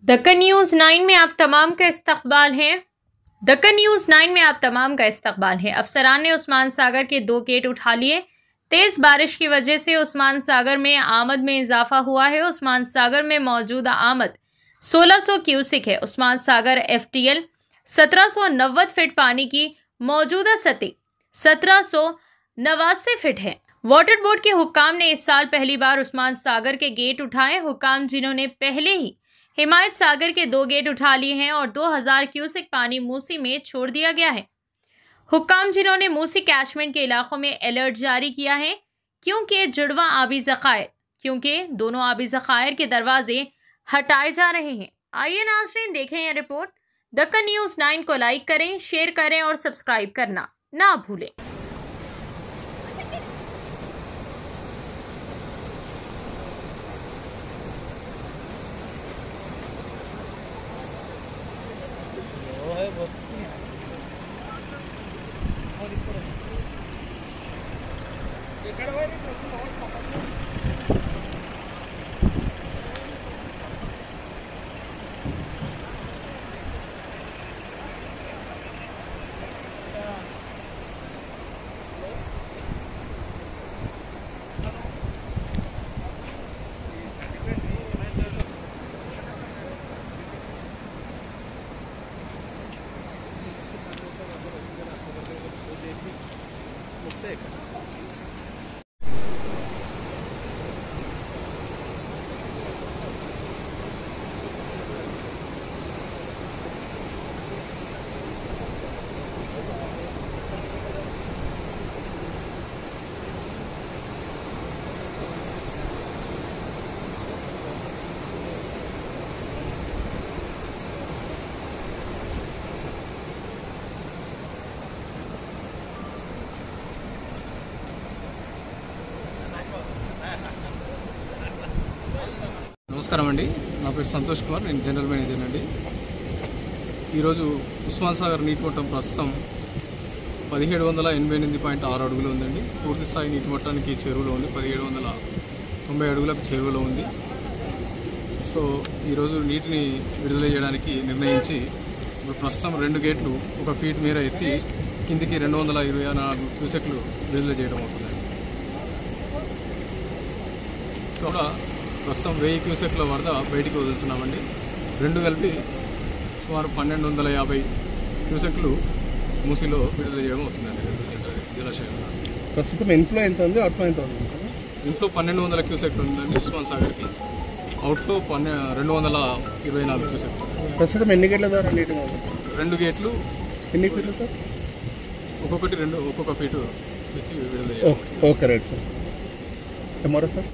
Deccan news 9 में आप तमाम का इस्तकबाल है। दक्कन न्यूज़ 9 में आप तमाम का इस्तकबाल है। अफसरान ने उस्मान सागर के 2 गेट उठा लिए। तेज़ बारिश की वजह से उस्मान सागर में आमद में इजाफा हुआ है। उस्मान सागर में मौजूदा आमद 1600 क्यूसिक है। उस्मान सागर FTL 1790 फीट पानी की मौजूदा सतह 1789 फीट है। वाटर बोर्ड के हुक्काम ने इस साल पहली बार उस्मान सागर के गेट उठाए। हुक्काम जिन्होंने पहले ही हिमायत सागर के 2 गेट उठा लिए हैं और 2000 क्यूसिक पानी मूसी में छोड़ दिया गया है। हुक्काम जिन्होंने मूसी कैचमेंट के इलाकों में अलर्ट जारी किया है क्योंकि जुड़वा आबी ज़खायर दोनों आबी ज़खायर के दरवाजे हटाए जा रहे हैं। आइए नाज़रीन देखें यह रिपोर्ट। दक्कन न्यूज़ 9 को लाइक करें, शेयर करें और सब्सक्राइब करना ना भूलें। నమస్కారం అండి, నా పేరు సంతోష్ కుమార్, నేను జనరల్ మేనేజర్ అండి. ఈరోజు ఉస్మాన్ సాగర్ నీటి మట్టం ప్రస్తుతం 1788.6 అడుగులు ఉందండి. పూర్తి స్థాయి నీటి మట్టానికి చెరువులో ఉంది, 1790 అడుగులకు చెరువులో ఉంది. సో ఈరోజు నీటిని విడుదల చేయడానికి నిర్ణయించి ఇప్పుడు ప్రస్తుతం 2 గేట్లు 1 ఫీట్ మేర ఎత్తి కిందికి 224 క్యూసెక్లు విడుదల చేయడం అవుతుందండి. సో ప్రస్తుతం 1000 క్యూసెక్ల వరద బయటికి వదులుతున్నామండి. 2 కలిపి సుమారు 1250 క్యూసెక్లు మూసిలో విడుదల చేయడం అవుతుందండి. జలాశయంలో ప్రస్తుతం ఇన్ఫ్లో ఎంత ఉంది, అవుట్ఫ్లో ఎంత ఉంది? ఇన్ఫ్లో 1200 క్యూసెక్లు ఉందండి ఉస్మాన్ సాగర్కి. అవుట్ఫ్లో 224 క్యూసెక్లు. ప్రస్తుతం ఎన్ని గేట్ల ద్వారా నీటి 2 గేట్లు. ఎన్ని ఫీట్లు సార్? ఒక్కొక్క ఫీటు ఎత్తి విడుదల చేయాలి. Okay right sir. Tomorrow sir.